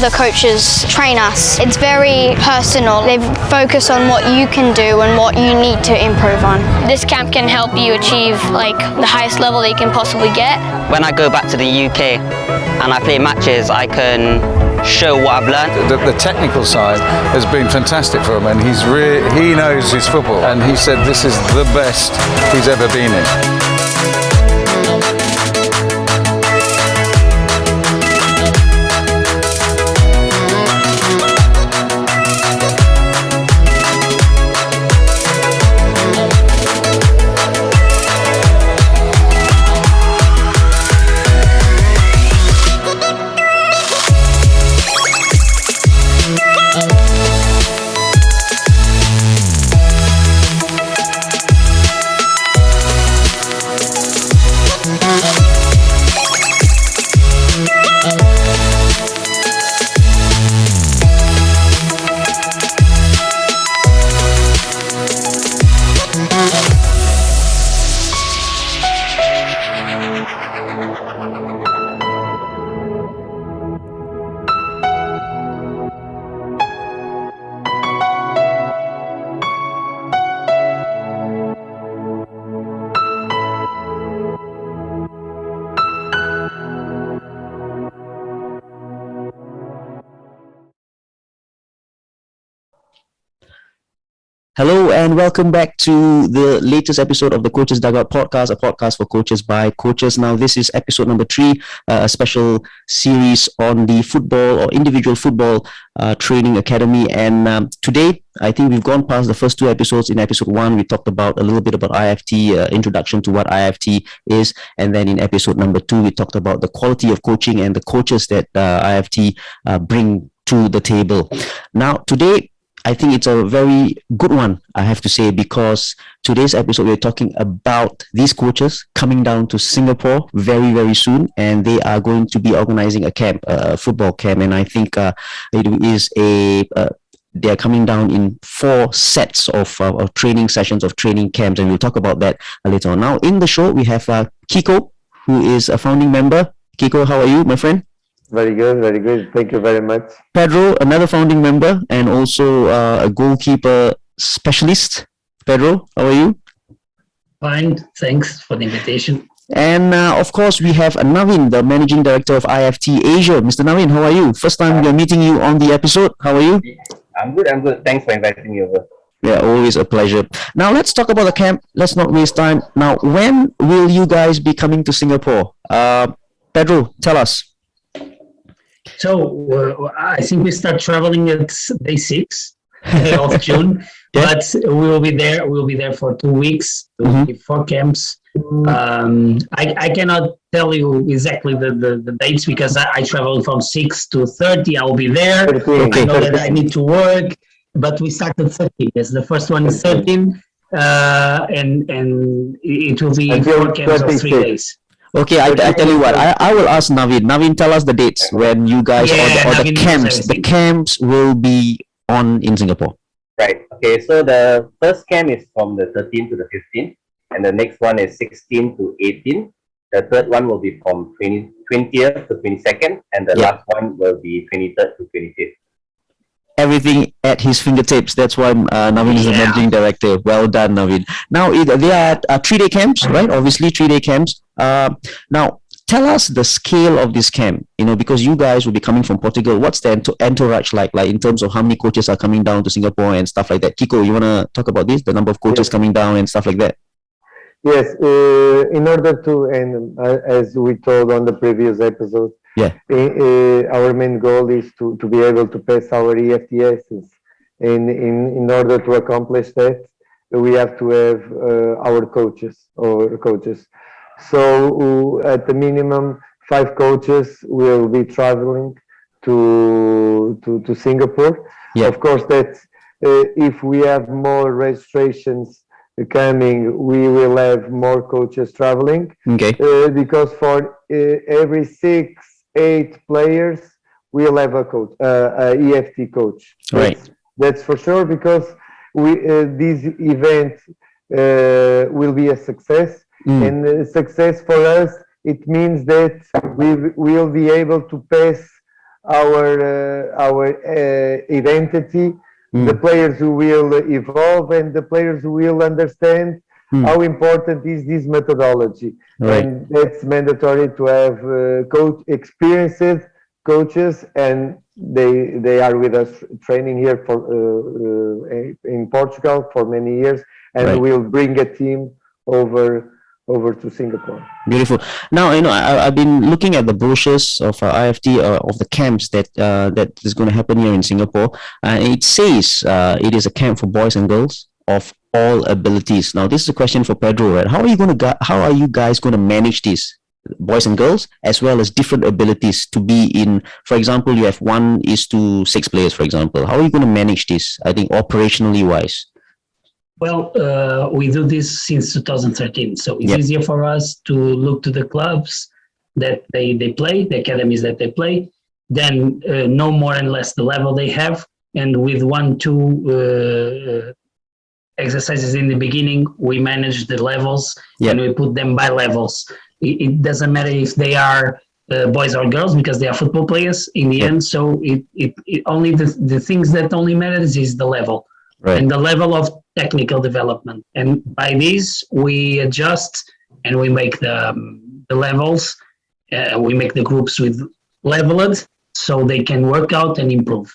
the coaches train us, it's very personal. They focus on what you can do and what you need to improve on. This camp can help you achieve like the highest level that you can possibly get. When I go back to the UK and I play matches, I can show what I've learned. The technical side has been fantastic for him, and he knows his football, and he said this is the best he's ever been in. Hello and welcome back to the latest episode of the Coaches Dugout podcast, a podcast for coaches by coaches. Now, this is episode number 3, a special series on the football or individual football training academy. And today, I think we've gone past the first 2 episodes. In episode 1, we talked about a little bit about IFT, introduction to what IFT is. And then in episode number 2, we talked about the quality of coaching and the coaches that IFT bring to the table. Now, today, I think it's a very good one, I have to say, because today's episode, we're talking about these coaches coming down to Singapore very, very soon, and they are going to be organizing a camp, a football camp, and I think it is they are coming down in 4 sets of training sessions, of training camps, and we'll talk about that later on. Now, in the show, we have Kiko, who is a founding member. Kiko, how are you, my friend? Very good, very good. Thank you very much. Pedro, another founding member and also a goalkeeper specialist. Pedro, how are you? Fine, thanks for the invitation. And of course, we have Navin, the managing director of IFT Asia. Mr. Navin, how are you? First time we're meeting you on the episode. How are you? I'm good. Thanks for inviting me over. Yeah, always a pleasure. Now, let's talk about the camp. Let's not waste time. Now, when will you guys be coming to Singapore? Pedro, tell us. So I think we start traveling at day 6 of June, but we will be there. We'll be there for 2 weeks, 4 camps. I cannot tell you exactly the dates because I travel from 6 to 30. I'll be there. I know that I need to work, but we start at 13. Yes, the first one is 13, and it will be 4 camps of 3 days. Okay, I tell you what, I will ask Navin. Navin, tell us the dates when you guys or the camps. The camps will be on in Singapore. Right. Okay, so the first camp is from the 13th to the 15th, and the next one is 16th to 18th. The third one will be from 20th to 22nd, and the last one will be 23rd to 25th. Everything at his fingertips. That's why Navin is the managing director. Well done, Navin. Now, there are 3-day camps, right? Obviously, 3-day camps. Now, tell us the scale of this camp, because you guys will be coming from Portugal. What's the entourage like in terms of how many coaches are coming down to Singapore and stuff like that? Kiko, you want to talk about this, the number of coaches coming down and stuff like that? Yes, in order to, and as we told on the previous episode, our main goal is to be able to pass our EFTSs. And in order to accomplish that, we have to have our coaches. So at the minimum, 5 coaches will be traveling to Singapore. Yeah. Of course, that if we have more registrations coming, we will have more coaches traveling. Okay. Because for every 6-8 players, we'll have a coach, a EFT coach. Right. That's for sure, because this event will be a success. And success for us, it means that we will be able to pass our identity, the players who will evolve, and the players who will understand how important is this methodology. Right. And it's mandatory to have experienced coaches, and they are with us training here for in Portugal for many years, and Right. will bring a team over to Singapore. Beautiful. Now, I've been looking at the brochures of IFT, of the camps that is going to happen here in Singapore. It says it is a camp for boys and girls of all abilities. Now, this is a question for Pedro, right? How are you guys going to manage this, boys and girls, as well as different abilities to be in? For example, you have 1:6 players, for example. How are you going to manage this? I think operationally wise. Well, we do this since 2013, so it's easier for us to look to the clubs that they play, the academies that they play, then know more and less the level they have, and with 1-2 exercises in the beginning, we manage the levels and we put them by levels. It doesn't matter if they are boys or girls, because they are football players in the end. So it only the things that only matters is the level. Right. And the level of technical development. And by this, we adjust and we make the levels, we make the groups with leveled so they can work out and improve.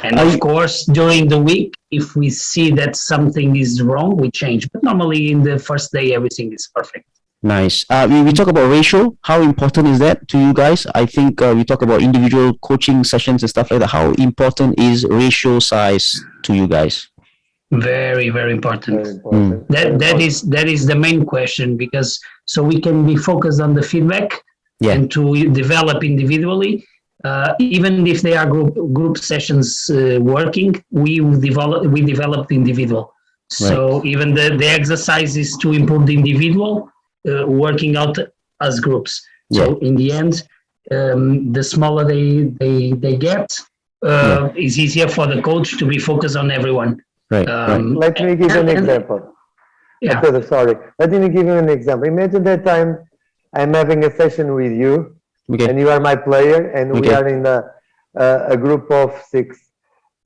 And of course, during the week, if we see that something is wrong, we change. But normally in the first day, everything is perfect. Nice. We talk about ratio. How important is that to you guys? I think we talk about individual coaching sessions and stuff like that. How important is ratio size to you guys? Very, very important. Very important. That is the main question, because so we can be focused on the feedback and to develop individually. Even if they are group sessions working, we develop the individual. So even the exercise is to improve the individual, working out as groups. So in the end, the smaller they get, it's easier for the coach to be focused on everyone. Let me give you an example. Sorry. Let me give you an example. Imagine that I'm having a session with you, and you are my player, and we are in a group of 6.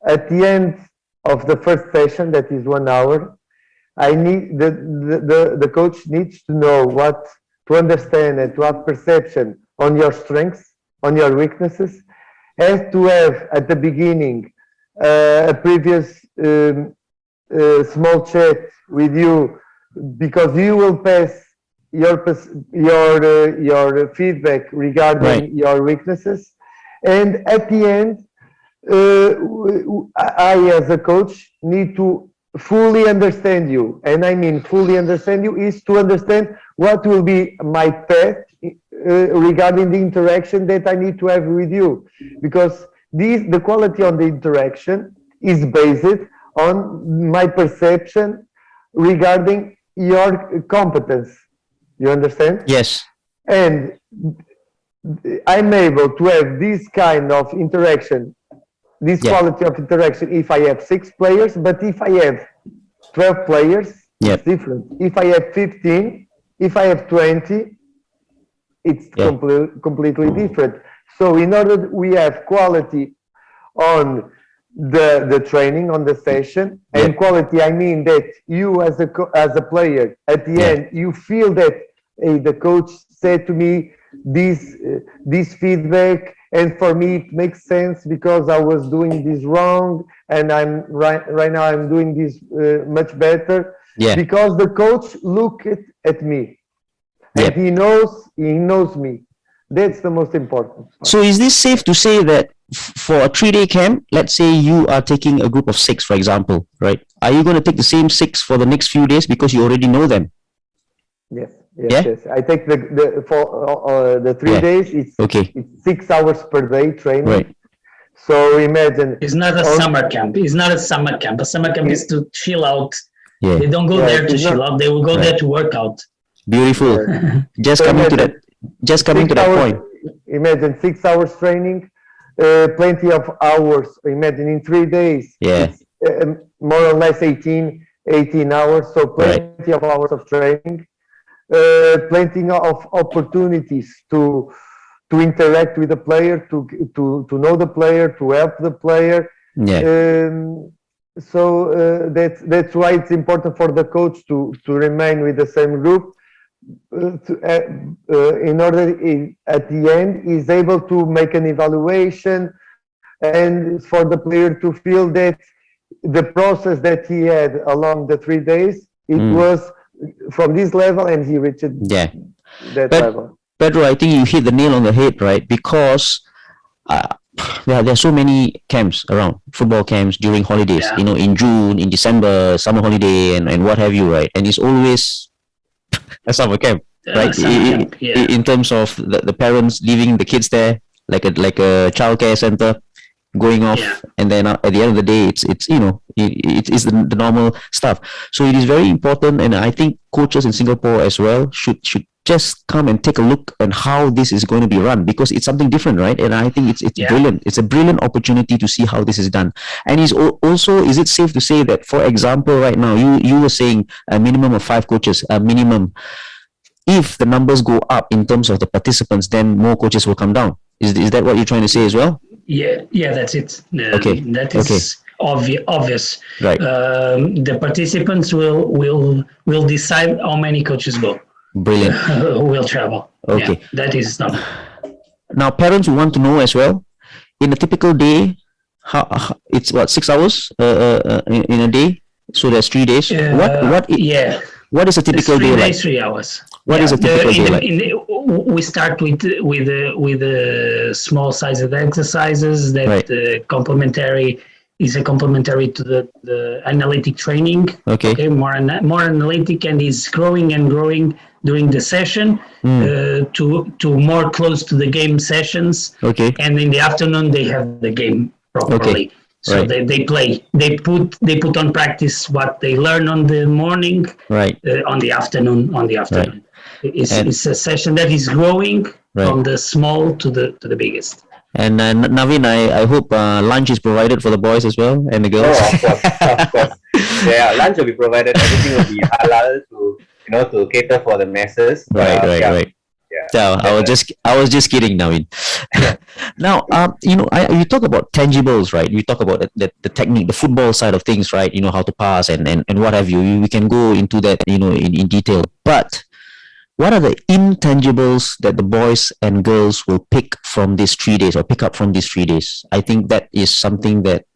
At the end of the first session, that is 1 hour, I need the coach needs to know to understand and to have perception on your strengths, on your weaknesses, has to have at the beginning a previous small chat with you, because you will pass your feedback regarding your weaknesses, and at the end, I as a coach need to fully understand you, and I mean fully understand you is to understand what will be my path regarding the interaction that I need to have with you, because the quality on the interaction is based on my perception regarding your competence. You understand? Yes. And I'm able to have this kind of interaction, this quality of interaction, if I have 6 players, but if I have 12 players, it's different. If I have 15, if I have 20, it's completely different. So in order we have quality on the training, on the session, and quality, I mean that you as a player, at the end, you feel that the coach said to me this feedback, and for me it makes sense because I was doing this wrong, and I'm right now I'm doing this much better, because the coach looked at me, and he knows me. That's the most important part. So is this safe to say that for a 3-day camp, let's say you are taking a group of 6, for example, right? Are you going to take the same 6 for the next few days because you already know them? Yes. I take for the 3 days. It's 6 hours per day training. Right. So imagine. It's not a summer camp. It's not a summer camp. A summer camp is to chill out. They don't go there to chill out. They will go there to work out. Beautiful. Just coming to that point. Imagine 6 hours training, plenty of hours. Imagine in 3 days. It's, more or less 18 hours. So plenty of hours of training. Plenty of opportunities to to interact with the player, to know the player, to help the player. So that's why it's important for the coach to remain with the same group, in order at the end is able to make an evaluation, and for the player to feel that the process that he had along the 3 days, it was from this level, and he reached that level. Pedro, I think you hit the nail on the head, right? Because there are so many camps around, football camps during holidays, in June, in December, summer holiday, and what have you, right? And it's always a summer camp, right? In terms of the parents leaving the kids there, like a childcare center, going off, and then at the end of the day, it's the normal stuff. So it is very important, and I think coaches in Singapore as well should just come and take a look on how this is going to be run, because it's something different, right? And I think it's brilliant. It's a brilliant opportunity to see how this is done. And is it safe to say that, for example, right now you were saying a minimum of 5 coaches, a minimum. If the numbers go up in terms of the participants, then more coaches will come down. Is that what you're trying to say as well? Yeah, that's it. Okay. That is obvious. Right. The participants will decide how many coaches go. Brilliant. Who will travel. Okay. Yeah, that is not. Now, parents want to know as well, in a typical day, how it's 6 hours in a day? So there's 3 days. What is a typical day like? 3 hours. What is a typical day like? We start with the small sized exercises that complementary to the analytic training. Okay, more analytic, and is growing and growing during the session to more close to the game sessions. Okay, and in the afternoon they have the game properly. Okay. So they play. They put on practice what they learn on the morning. Right. On the afternoon. Right. It's a session that is growing from the small to the biggest. And Navin, I hope lunch is provided for the boys as well and the girls. Oh, of course. Yeah, lunch will be provided. Everything will be halal to cater for the masses. Right. Yeah. So I was just kidding, Navin. Now, you talk about tangibles, right? You talk about the technique, the football side of things, right? How to pass and what have you. We can go into that, in detail. But what are the intangibles that the boys and girls will pick from these 3 days, or pick up from these 3 days? I think that is something that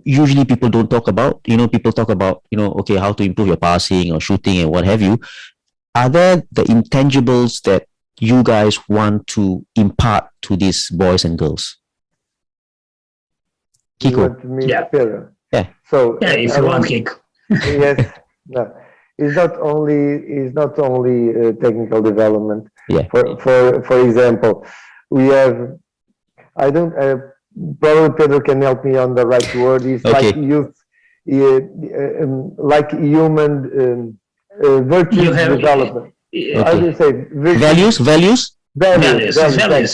usually people don't talk about. People talk about, okay, how to improve your passing or shooting and what have you. Are there the intangibles that you guys want to impart to these boys and girls? Kiko? Pedro. Yeah. So if you want, Kiko. Yes. No. It's not only technical development. Yeah. For example, we have. I don't. Probably Pedro can help me on the right word. It's like youth, like human virtue development. How do you say values? Values.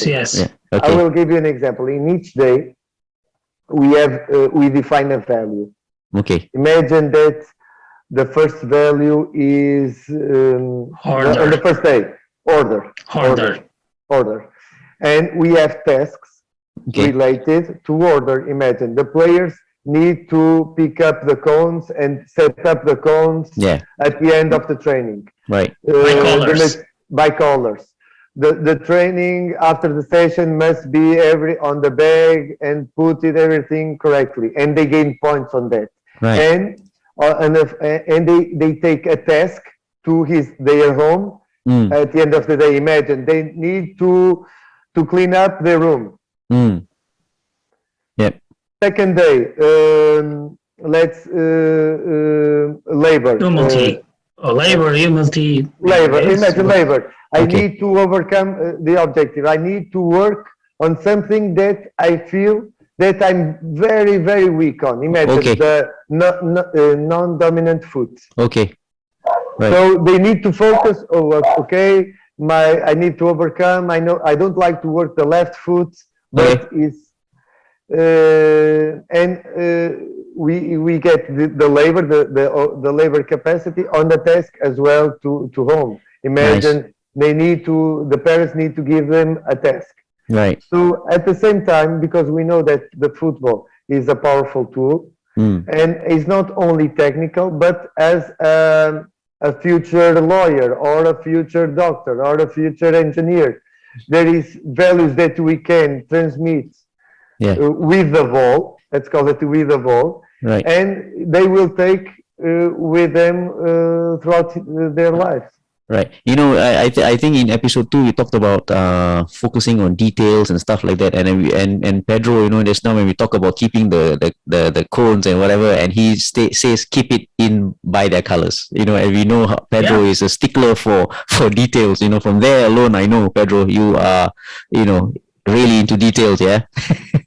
Yes. Yeah. Okay. I will give you an example. In each day, we define a value. Okay. Imagine that the first value is order. On the first day, order. And we have tasks related to order. Imagine the players need to pick up the cones and set up the cones at the end of the training. Right. By colors. The training after the session must be on the bag and put everything correctly, and they gain points on that. Right. And they take a task to their home at the end of the day. Imagine they need to clean up their room. Yep. Second day, let's labor. Humility. Humility. Labor. Imagine labor. I need to overcome the objective. I need to work on something that I feel that I'm very, very weak on. Imagine the non-dominant foot. Okay. Right. So they need to focus. I need to overcome. I know I don't like to work the left foot, but we get the labor, the labor capacity on the task as well to home. Imagine the parents need to give them a task. Right. So at the same time, because we know that the football is a powerful tool, and is not only technical, but as a future lawyer or a future doctor or a future engineer, there is values that we can transmit with the ball. Let's call it with the ball, right? And they will take with them throughout their lives. Right. You know, I think in episode 2 we talked about focusing on details and stuff like that, and Pedro, you know, just now when we talk about keeping the cones and whatever, and he says keep it in by their colors. You know, and we know how Pedro is a stickler for details. You know, from there alone, I know Pedro, you are, you know, really into details. Yeah.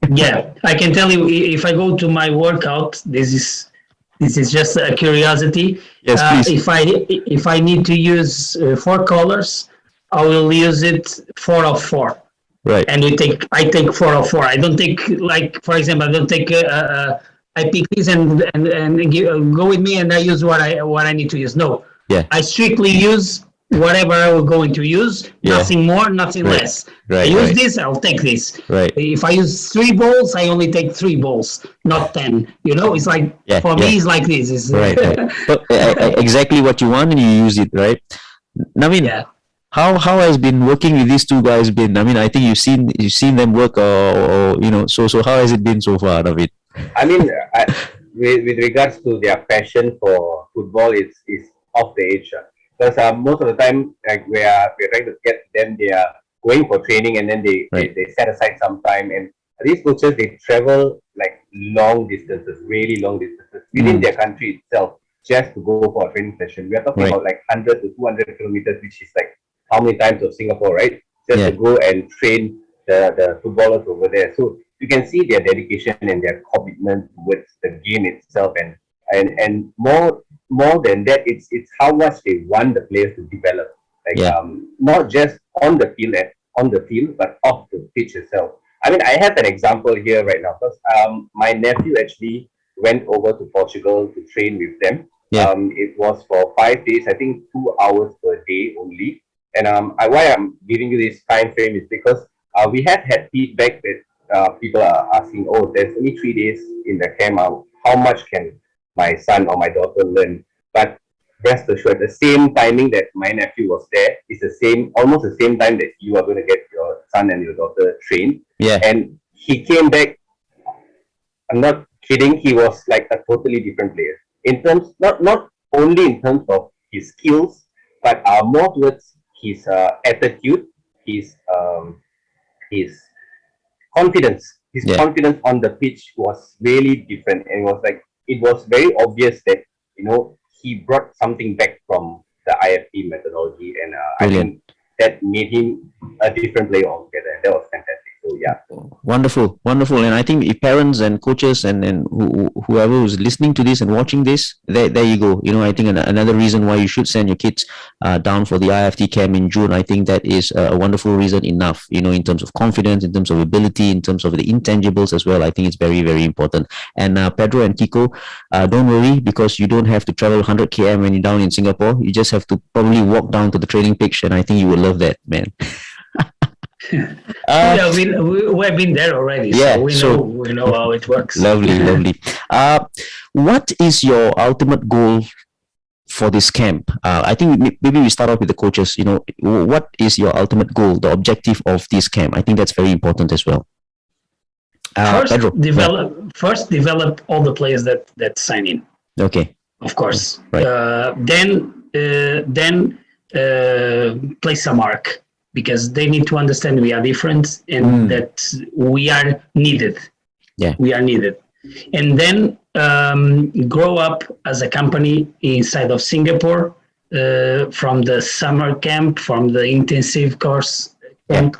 Yeah, I can tell you if I go to my workout, this is just a curiosity. Yes, please. If I need to use 4 colors, I will use it 4 of 4. Right. And I take 4 of 4. I don't take, like, for example, I don't take I pick this and go with me and I use what I need to use. No. Yeah. I strictly use whatever I will going to use. Nothing more, nothing less. Right. I use this, I'll take this. Right. If I use 3 balls, I only take 3 balls, not 10. You know, it's like for me, it's like this. It's, right. But, exactly what you want, and you use it, right? Navin, how has been working with these two guys been? I mean, I think you've seen them work, or you know. So how has it been so far, Navin? I mean, with regards to their passion for football, it's off the edge. Because most of the time, like we're trying to get them, they are going for training, and then they set aside some time. And these coaches, they travel like long distances, really long distances within their country itself, just to go for a training session. We are talking about like 100 to 200 kilometers, which is like how many times of Singapore, right? Just to go and train the footballers over there. So you can see their dedication and their commitment towards the game itself, and more than that, it's how much they want the players to develop. Like not just on the field, but off the pitch itself. I mean, I have an example here right now, because my nephew actually went over to Portugal to train with them. It was for 5 days, I think 2 hours per day only. And why I'm giving you this time frame is because we have had feedback that people are asking, oh, there's only 3 days in the camp. How much can my son or my daughter learn? But rest assured, the same timing that my nephew was there is almost the same time that you are going to get your son and your daughter trained. Yeah. And he came back, I'm not kidding, he was like a totally different player. In terms, not only in terms of his skills, but more towards his attitude, his confidence. His confidence on the pitch was really different, and it was very obvious that, you know, he brought something back from the IFT methodology, and I think that made him a different player altogether. That was fantastic. So yeah, wonderful. And I think if parents and coaches and whoever who's listening to this and watching this, there you go. You know, I think another reason why you should send your kids down for the IFT camp in June. I think that is a wonderful reason enough. You know, in terms of confidence, in terms of ability, in terms of the intangibles as well. I think it's very, very important. And Pedro and Kiko, don't worry, because you don't have to travel 100 km when you're down in Singapore. You just have to probably walk down to the training pitch, and I think you will love that, man. We've been there already, so we know how it works. Lovely. What is your ultimate goal for this camp? I think maybe we start off with the coaches. You know, what is your ultimate goal, the objective of this camp? I think that's very important as well. First, develop all the players that sign in. Okay. Of course. Right. Then place a mark, because they need to understand we are different and that we are needed. Yeah. We are needed. And then grow up as a company inside of Singapore, from the summer camp, from the intensive course camp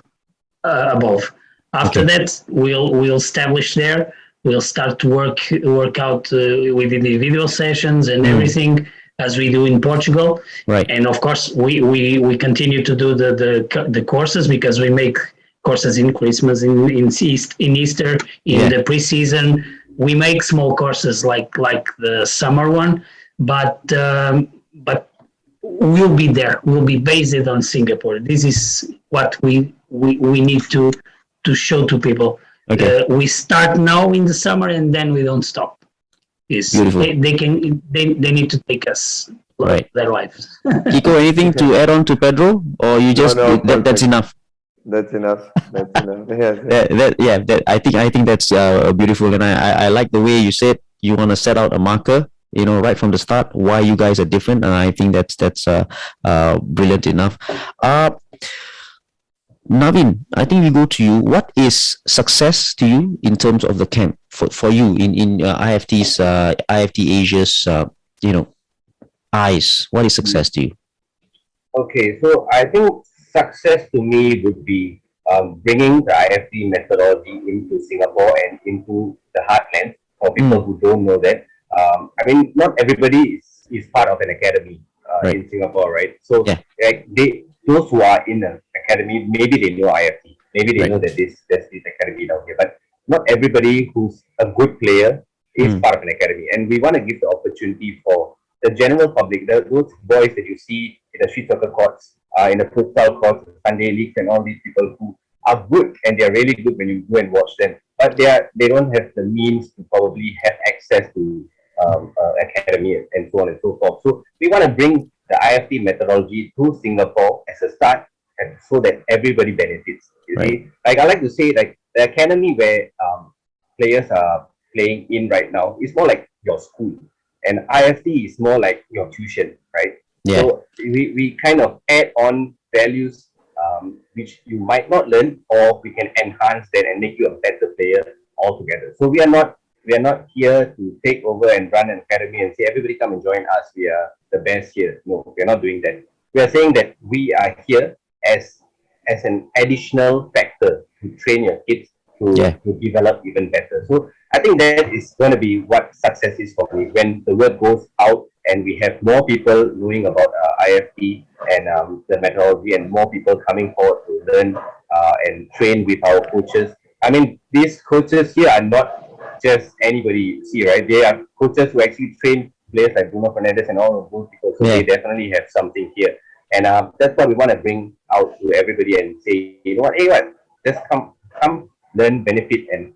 above. After that, we'll establish there. We'll start to work out with individual sessions and everything, as we do in Portugal. Right. And of course, we continue to do the courses, because we make courses in Christmas, in Easter, in the preseason. We make small courses like the summer one, but we'll be there. We'll be based on Singapore. This is what we need to show to people. Okay. We start now in the summer, and then we don't stop. Beautiful. They need to take us their lives. Kiko, anything to add on to Pedro, or you just that's enough? That's enough. Yes. I think that's beautiful, and I like the way you said you want to set out a marker, right from the start, why you guys are different, and I think that's brilliant enough. Navin, I think we go to you. What is success to you in terms of the camp for you in IFT's IFT Asia's eyes? What is success to you? Okay, so I think success to me would be bringing the IFT methodology into Singapore and into the heartland for people who don't know that. I mean, not everybody is part of an academy in Singapore, right? So those who are in an academy, maybe they know IFT, maybe they know that there's this academy down here, but not everybody who's a good player is part of an academy. And we want to give the opportunity for the general public, those boys that you see in the street soccer courts, in the futsal courts, Sunday leagues, and all these people who are good, and they're really good when you go and watch them, but they don't have the means to probably have access to academy and so on and so forth. So we want to bring the IFT methodology to Singapore as a start, and so that everybody benefits. You see, like I like to say, like the academy where players are playing in right now is more like your school, and IFT is more like your tuition, right? Yeah. So we kind of add on values which you might not learn, or we can enhance that and make you a better player altogether. So we are not here to take over and run an academy and say everybody come and join us, we are the best here. No, we're not doing that. We are saying that we are here as an additional factor to train your kids to develop even better. So I think that is going to be what success is for me, when the word goes out and we have more people knowing about IFT and the methodology, and more people coming forward to learn and train with our coaches. I mean, these coaches here are not just anybody you see, right? They are coaches who actually train players like Bruno Fernandes and all of those people. So they definitely have something here. And that's what we want to bring out to everybody and say, you know what, hey, just come learn, benefit, and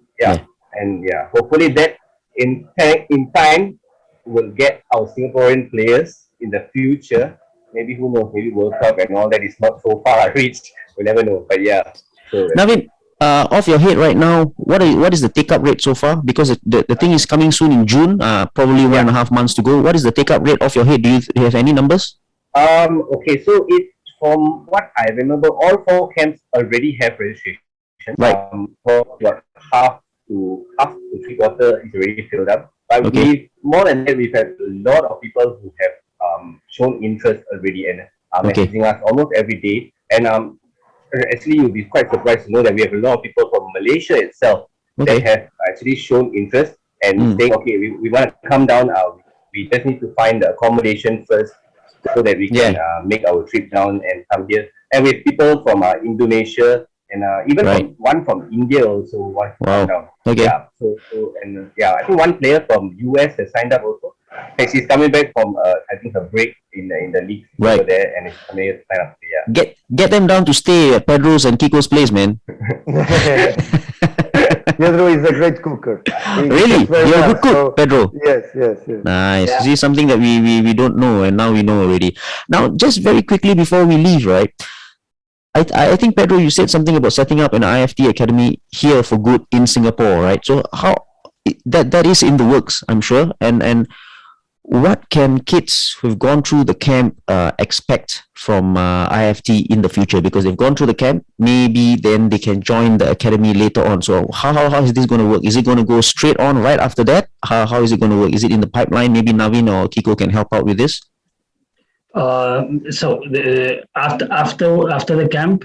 hopefully that in time will get our Singaporean players in the future. Maybe who knows? Maybe World Cup and all that is not so far reached. We never know. But yeah. So, Navin, off your head right now, what is the take-up rate so far? Because the thing is coming soon in June, probably 1.5 months to go. What is the take-up rate off your head? Do you have any numbers? Okay, so from what I remember, all 4 camps already have registration. Right. For what, half to 3/4 is already filled up. But more than that, we've had a lot of people who have shown interest already and are messaging us almost every day. And actually, you'll be quite surprised to know that we have a lot of people from Malaysia itself that have actually shown interest and saying, okay, we want to come down. We just need to find the accommodation first so that we can make our trip down and come here. And with people from Indonesia and even one from India also wants to come down. Okay. Yeah. I think one player from US has signed up also. And she's coming back from I think a break in the league over there, and it's coming to sign up. Yeah. Get them down to stay at Pedro's and Kiko's place, man. Pedro is a great cooker. Really? You're a good cook, Pedro? Yes. Nice. Yeah. This is something that we don't know, and now we know already. Now, just very quickly before we leave, right? I think, Pedro, you said something about setting up an IFT academy here for good in Singapore, right? So how that is in the works, I'm sure. And what can kids who've gone through the camp expect from IFT in the future? Because they've gone through the camp, maybe then they can join the academy later on. So how is this going to work? Is it going to go straight on right after that? How is it going to work? Is it in the pipeline? Maybe Navin or Kiko can help out with this. After the camp,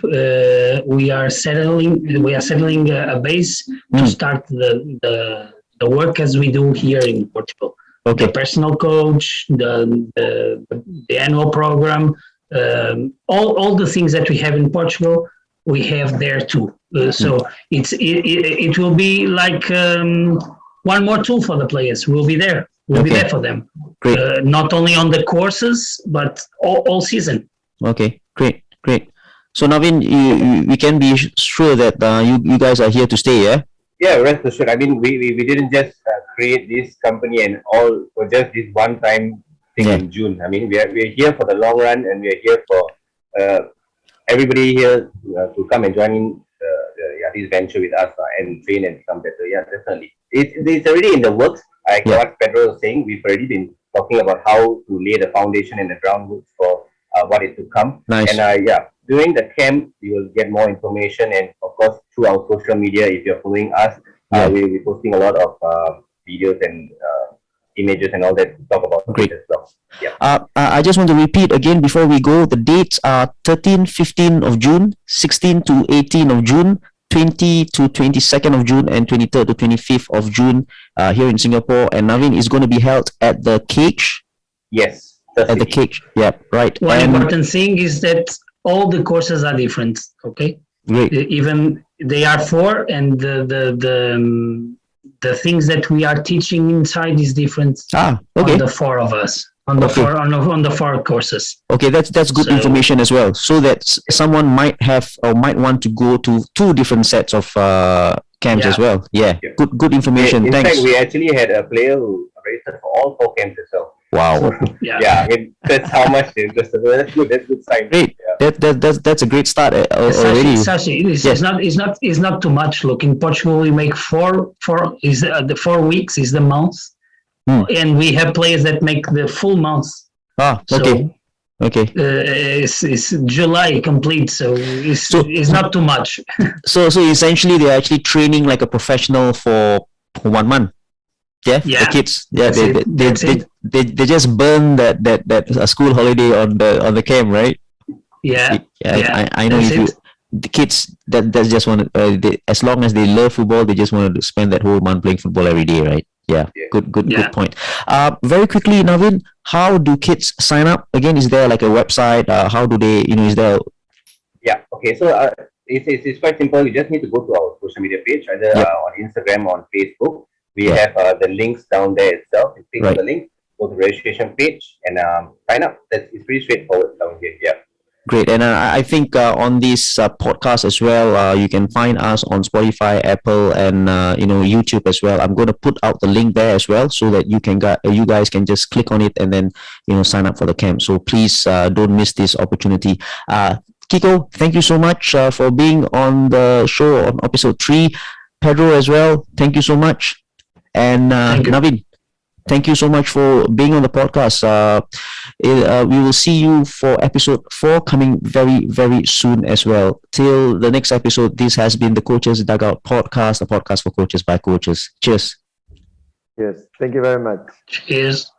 we are settling a base to start the work as we do here in Portugal. Okay. The personal coach, the annual program, all the things that we have in Portugal, we have there too. So it will be like one more tool for the players. We'll be there. We'll be there for them. Great. Not only on the courses, but all season. Okay, great. So Navin, we can be sure that you guys are here to stay, yeah? Yeah, rest assured. I mean, we didn't just create this company and all for just this one-time thing in June. I mean, we're here for the long run, and we're here for everybody here to come and join in this venture with us and train and become better. Yeah, definitely. It's already in the works. Like what Pedro was saying, we've already been talking about how to lay the foundation and the groundwork for what is to come. Nice. And during the camp, you will get more information, and of course through our social media. If you're following us, we'll be posting a lot of videos and images and all that to talk about Great. it as well. Yeah. I just want to repeat again before we go. The dates are 13, 15 of June, 16 to 18 of June, 20 to 22nd of June, and 23rd to 25th of June here in Singapore. And Navin is going to be held at the Cage. Yes. At the Cage. Yeah, right. One important thing is that all the courses are different. Okay. Great. Even they are four, and the things that we are teaching inside is different. Okay. On the four of us. On the four courses. Okay, that's good information as well. So that someone might have or might want to go to 2 different sets of camps as well. Yeah. Good information. In Thanks. fact, we actually had a player who registered for all 4 camps as well. Wow. I mean, that's how much they're interested. That's good. That's good sign. Great. Yeah. That's a great start already. Sashi, it's not too much. Look, in Portugal we make four is the 4 weeks is the month, and we have players that make the full month. Okay. It's July complete, so it's not too much. So essentially they're actually training like a professional for 1 month. Yeah, the kids. Yeah, they just burn that school holiday on the camp, right? I know the kids that just want as long as they love football, they just want to spend that whole month playing football every day, right? Yeah. Good point. Very quickly, Navin, how do kids sign up? Again, is there like a website? How do they? Is there? Yeah. Okay. So it's quite simple. You just need to go to our social media page, either on Instagram or on Facebook. We have the links down there itself. You click on the link, go to the registration page, and sign up. It's pretty straightforward down here. Yeah. Great. And I think on this podcast as well, you can find us on Spotify, Apple, and YouTube as well. I'm going to put out the link there as well, so that you guys can just click on it and then sign up for the camp. So please don't miss this opportunity. Kiko, thank you so much for being on the show on episode 3. Pedro as well, thank you so much. And Navin, thank you so much for being on the podcast. We will see you for episode 4 coming very, very soon as well. Till the next episode, this has been the Coaches Dugout podcast, a podcast for coaches by coaches. Cheers. Yes, thank you very much. Cheers.